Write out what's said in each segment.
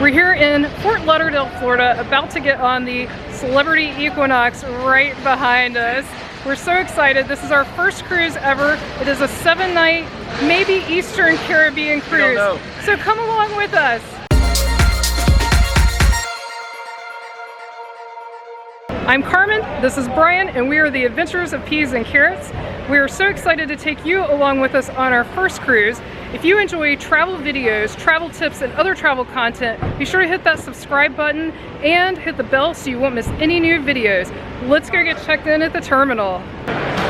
We're here in Fort Lauderdale, Florida, about to get on the Celebrity Equinox right behind us. We're so excited. This is our first cruise ever. It is a 7-night, maybe Eastern Caribbean cruise. So come along with us. I'm Carmen, this is Brian, and we are the Adventures of Peas and Carrots. We are so excited to take you along with us on our first cruise. If you enjoy travel videos, travel tips, and other travel content, be sure to hit that subscribe button and hit the bell so you won't miss any new videos. Let's go get checked in at the terminal.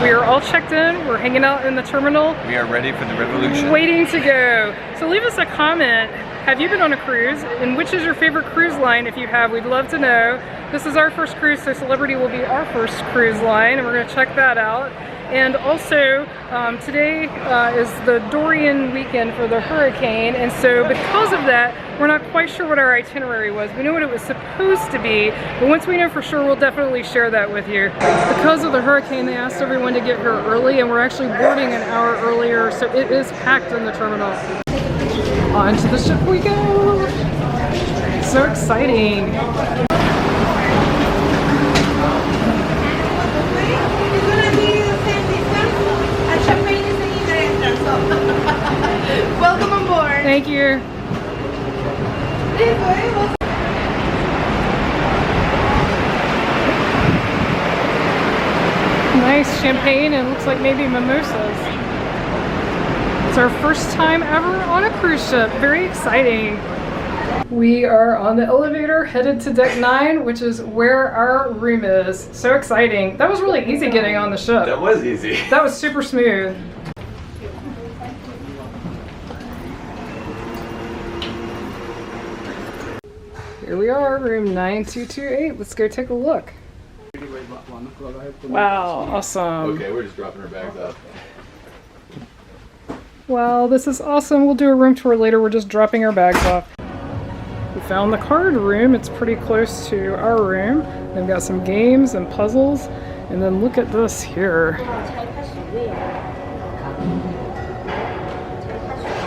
We are all checked in, we're hanging out in the terminal. We are ready for the revolution. Waiting to go. So leave us a comment. Have you been on a cruise? And which is your favorite cruise line? If you have, we'd love to know. This is our first cruise, so Celebrity will be our first cruise line, and we're gonna check that out. And also, today is the Dorian weekend for the hurricane, and so because of that, we're not quite sure what our itinerary was. We know what it was supposed to be, but once we know for sure, we'll definitely share that with you. Because of the hurricane, they asked everyone to get here early, and we're actually boarding an hour earlier, so it is packed in the terminal. On to the ship we go! So exciting! Welcome on board. Thank you. Nice champagne and looks like maybe mimosas. It's our first time ever on a cruise ship. Very exciting. We are on the elevator headed to deck 9, which is where our room is. So exciting. That was really easy getting on the ship. That was easy. That was super smooth. Here we are, room 9228. Let's go take a look. Wow, awesome. Okay, we're just dropping our bags off. Wow, this is awesome. We'll do a room tour later. We're just dropping our bags off. We found the card room. It's pretty close to our room. They've got some games and puzzles. And then look at this here.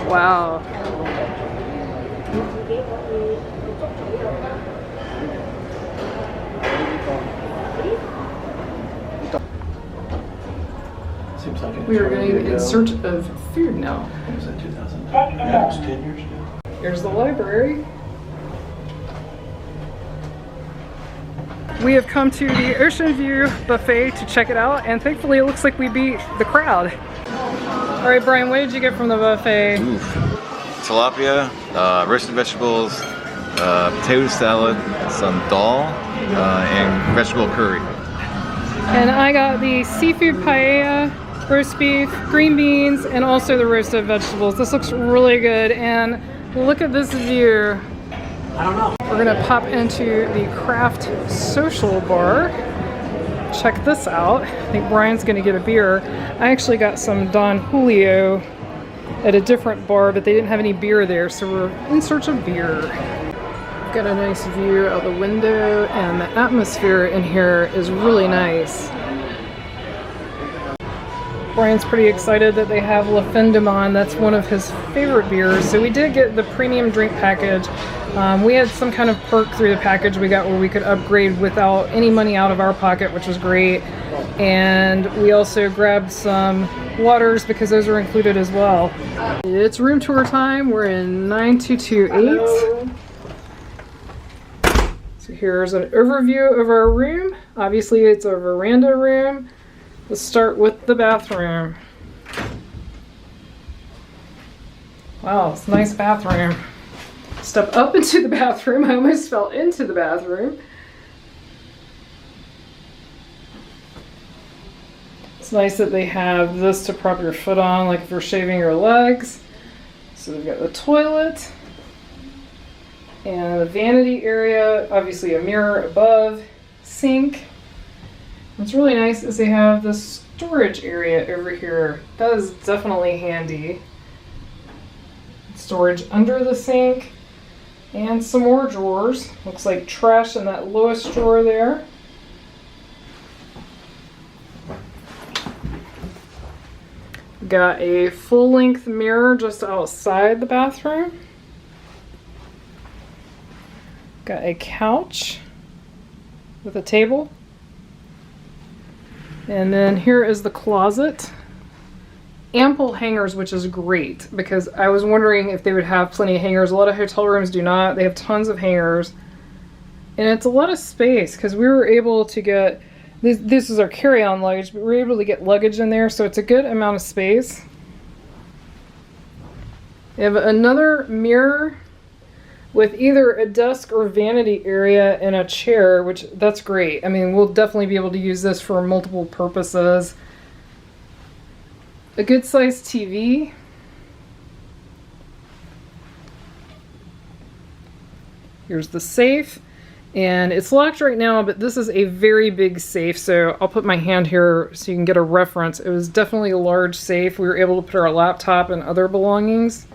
Wow. We are going in search of food now. Was that 2000? Yeah, it was 10 years ago. Here's the library. We have come to the Oceanview Buffet to check it out, and thankfully it looks like we beat the crowd. All right, Brian, what did you get from the buffet? Oof. Tilapia, roasted vegetables, potato salad, some dal, and vegetable curry. And I got the seafood paella, roast beef, green beans, and also the roasted vegetables. This looks really good, and look at this view. I don't know. We're gonna pop into the craft social bar. Check this out. I think Brian's gonna get a beer. I actually got some Don Julio at a different bar, but they didn't have any beer there, so we're in search of beer. Got a nice view out the window, and the atmosphere in here is really nice. Brian's pretty excited that they have La Fin du Monde. That's one of his favorite beers. So we did get the premium drink package. We had some kind of perk through the package we got where we could upgrade without any money out of our pocket, which was great. And we also grabbed some waters because those are included as well. It's room tour time. We're in 9228. So here's an overview of our room. Obviously it's a veranda room. Let's start with the bathroom. Wow, it's a nice bathroom. Step up into the bathroom. I almost fell into the bathroom. It's nice that they have this to prop your foot on, like if you're shaving your legs. So they've got the toilet and the vanity area, obviously a mirror above, sink. What's really nice is they have this storage area over here. That is definitely handy. Storage under the sink and some more drawers. Looks like trash in that lowest drawer there. Got a full-length mirror just outside the bathroom. Got a couch with a table. And then here is the closet. Ample hangers, which is great because I was wondering if they would have plenty of hangers. A lot of hotel rooms do not. They have tons of hangers. And it's a lot of space because we were able to get, this is our carry-on luggage, but we were able to get luggage in there, so it's a good amount of space. We have another mirror with either a desk or vanity area and a chair, which that's great. I mean, we'll definitely be able to use this for multiple purposes. A good sized TV. Here's the safe. And it's locked right now, but this is a very big safe, so I'll put my hand here so you can get a reference. It was definitely a large safe. We were able to put our laptop and other belongings.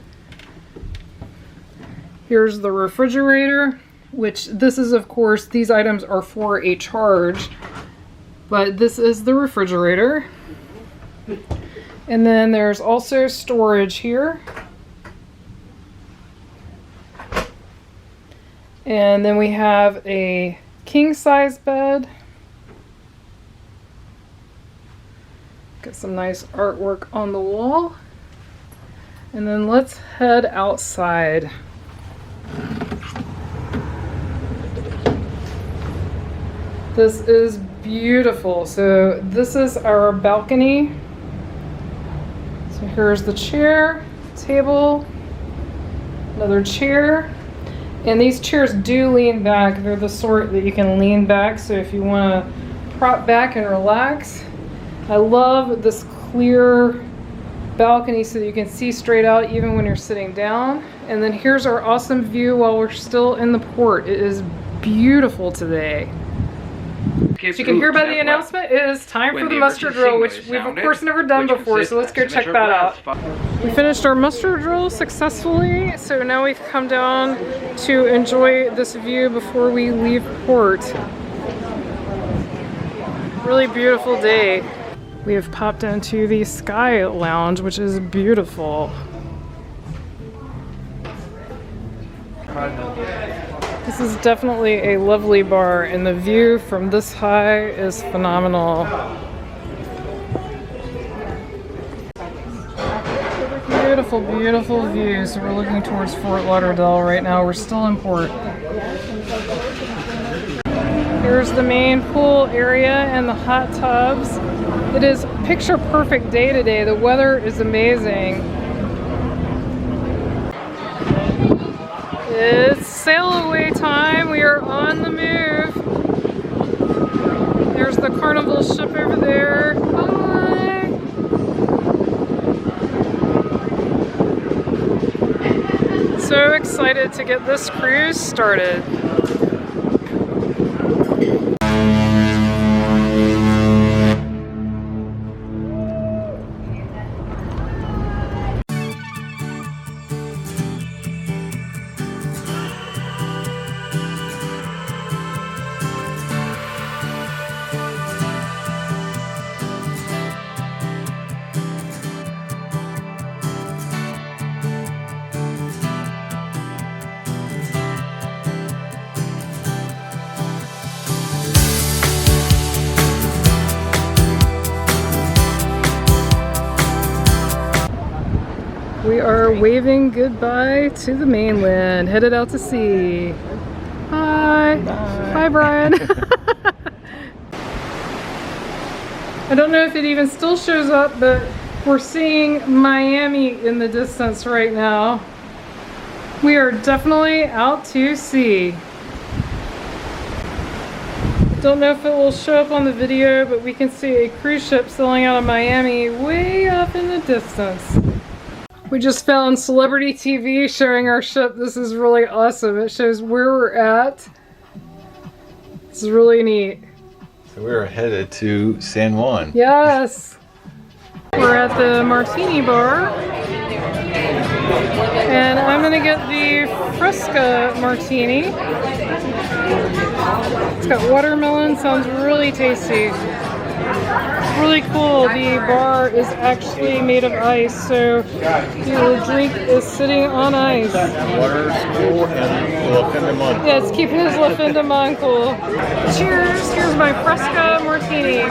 Here's the refrigerator, which this is, of course, these items are for a charge, but this is the refrigerator. And then there's also storage here. And then we have a king-size bed. Got some nice artwork on the wall. And then let's head outside. This is beautiful. So this is our balcony. So here's the chair, table, another chair. And these chairs do lean back. They're the sort that you can lean back, so if you want to prop back and relax. I love this clear balcony so that you can see straight out even when you're sitting down. And then here's our awesome view while we're still in the port. It is beautiful today. As you can hear by the announcement, it is time for the muster drill, which we've of course never done before, so let's go check that out. We finished our muster drill successfully, so now we've come down to enjoy this view before we leave port. Really beautiful day. We have popped into the Sky Lounge, which is beautiful. This is definitely a lovely bar, and the view from this high is phenomenal. Beautiful, beautiful view. So we're looking towards Fort Lauderdale right now. We're still in port. Here's the main pool area and the hot tubs. It is picture perfect day today. The weather is amazing. It's sail away time. We are on the move. There's the Carnival ship over there. Bye. So excited to get this cruise started. We are waving goodbye to the mainland, headed out to sea. Hi. Bye. Bye, Brian. I don't know if it even still shows up, but we're seeing Miami in the distance right now. We are definitely out to sea. Don't know if it will show up on the video, but we can see a cruise ship sailing out of Miami way up in the distance. We just found Celebrity TV showing our ship. This is really awesome. It shows where we're at. This is really neat. So we're headed to San Juan. Yes. We're at the Martini Bar. And I'm gonna get the Fresca Martini. It's got watermelon, sounds really tasty. It's really cool. The bar is actually made of ice, so the drink is sitting on ice. Water is cool and La Fin de Mon. Yeah, it's keeping his La Fin de Mon cool. Cheers! Here's my Fresca Martini.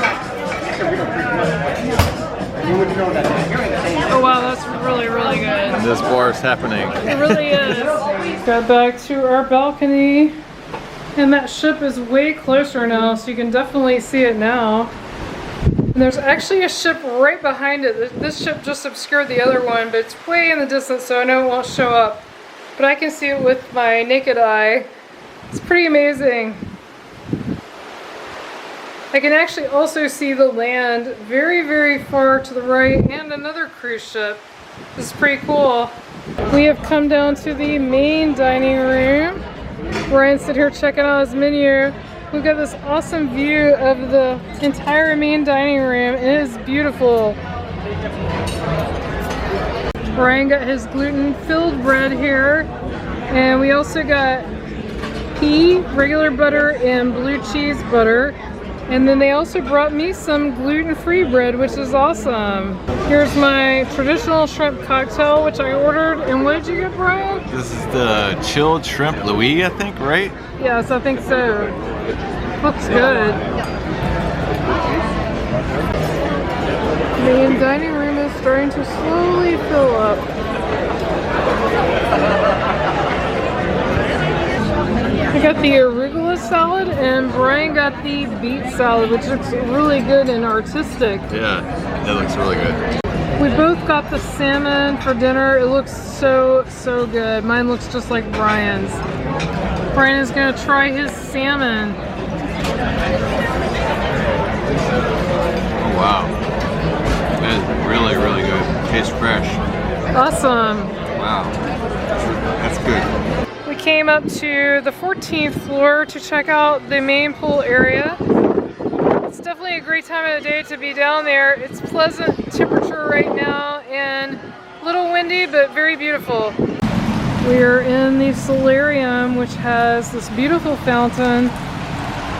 Oh wow, that's really, really good. This bar is happening. It really is. Got back to our balcony, and that ship is way closer now, so you can definitely see it now. And there's actually a ship right behind it. This ship just obscured the other one, but it's way in the distance, so I know it won't show up. But I can see it with my naked eye. It's pretty amazing. I can actually also see the land very, very far to the right and another cruise ship. This is pretty cool. We have come down to the main dining room. Brian's sitting here checking out his menu. We've got this awesome view of the entire main dining room. It is beautiful. Brian got his gluten-filled bread here. And we also got pea, regular butter, and blue cheese butter. And then they also brought me some gluten-free bread, which is awesome. Here's my traditional shrimp cocktail, which I ordered. And what did you get, Brian? This is the chilled shrimp Louis, I think, right? Yes, I think so. Looks good. The main dining room is starting to slowly fill up. I got the arugula salad and Brian got the beet salad, which looks really good and artistic. Yeah, that looks really good. We both got the salmon for dinner. It looks so, so good. Mine looks just like Brian's. Brian is going to try his salmon. Oh, wow. That is really, really good. Tastes fresh. Awesome. Wow. That's good. We came up to the 14th floor to check out the main pool area. It's definitely a great time of the day to be down there. It's pleasant temperature right now and a little windy, but very beautiful. We are in the Solarium, which has this beautiful fountain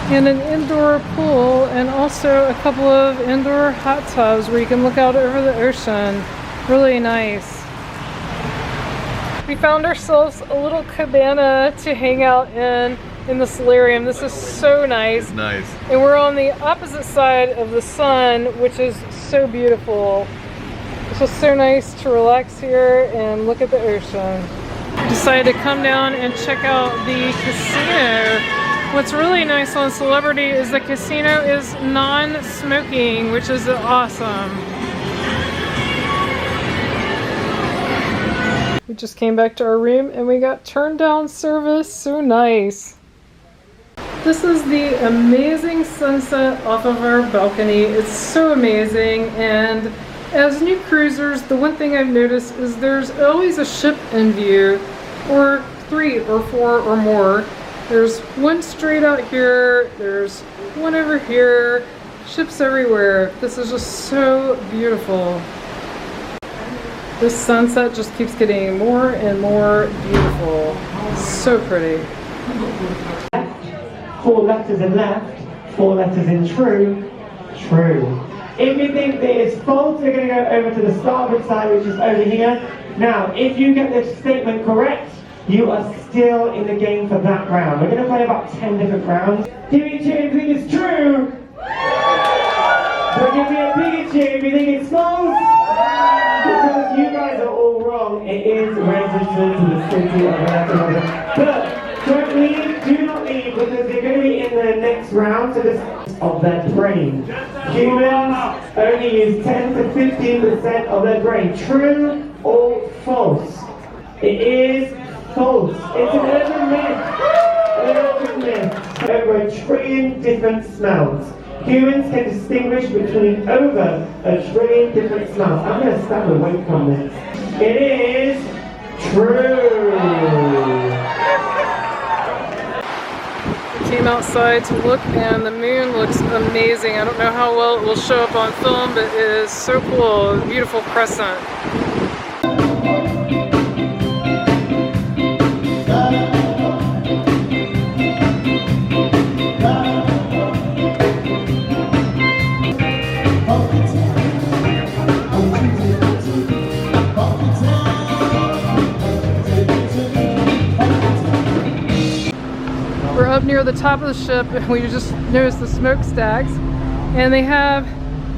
and an indoor pool and also a couple of indoor hot tubs where you can look out over the ocean. Really nice. We found ourselves a little cabana to hang out in the Solarium. This is so nice. It's nice. And we're on the opposite side of the sun, which is so beautiful. It's just so nice to relax here and look at the ocean. Decided to come down and check out the casino. What's really nice on Celebrity is the casino is non-smoking, which is awesome. We just came back to our room and we got turned down service. So nice. This is the amazing sunset off of our balcony. It's so amazing, and as new cruisers, the one thing I've noticed is there's always a ship in view, or 3 or 4 or more. There's one straight out here, there's one over here, ships everywhere. This is just so beautiful. This sunset just keeps getting more and more beautiful. So pretty. 4 letters in left, 4 letters in true, true. If you think that it's false, we're going to go over to the starboard side, which is over here. Now, if you get this statement correct, you are still in the game for that round. We're going to play about 10 different rounds. Give me a cheer if you think it's true. So give me a bigger cheer if you think it's false. Because you guys are all wrong, it is registered to the city of Veranda. But don't leave, do not leave, because they're going to be in the next round to this of their brain. Humans only use 10 to 15% of their brain. True or false? It is false. It's an urban myth. Over a trillion different smells. Humans can distinguish between over a trillion different smells. I'm going to stand away from this. It is true. We came outside to look and the moon looks amazing. I don't know how well it will show up on film, but it is so cool. A beautiful crescent. We're up near the top of the ship and we just noticed the smokestacks. And they have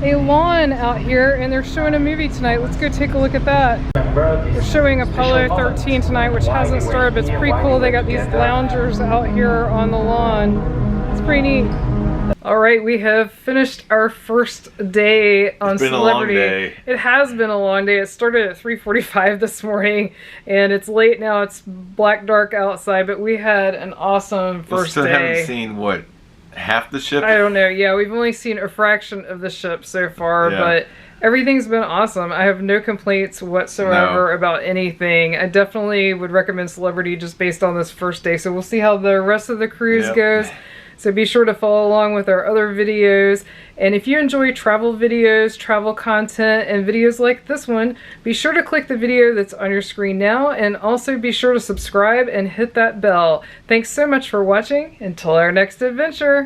a lawn out here and they're showing a movie tonight. Let's go take a look at that. They're showing Apollo 13 tonight, which hasn't started, but it's pretty cool. They got these loungers out here on the lawn. It's pretty neat. All right, we have finished our first day on Celebrity. It's been a long day. It has been a long day. It started at 3:45 this morning, and it's late now. It's black dark outside, but we had an awesome first day. We still haven't seen, what, half the ship? I don't know. Yeah, we've only seen a fraction of the ship so far, but everything's been awesome. I have no complaints whatsoever about anything. I definitely would recommend Celebrity just based on this first day. So we'll see how the rest of the cruise goes. So be sure to follow along with our other videos. And if you enjoy travel videos, travel content, and videos like this one, be sure to click the video that's on your screen now, and also be sure to subscribe and hit that bell. Thanks so much for watching. Until our next adventure.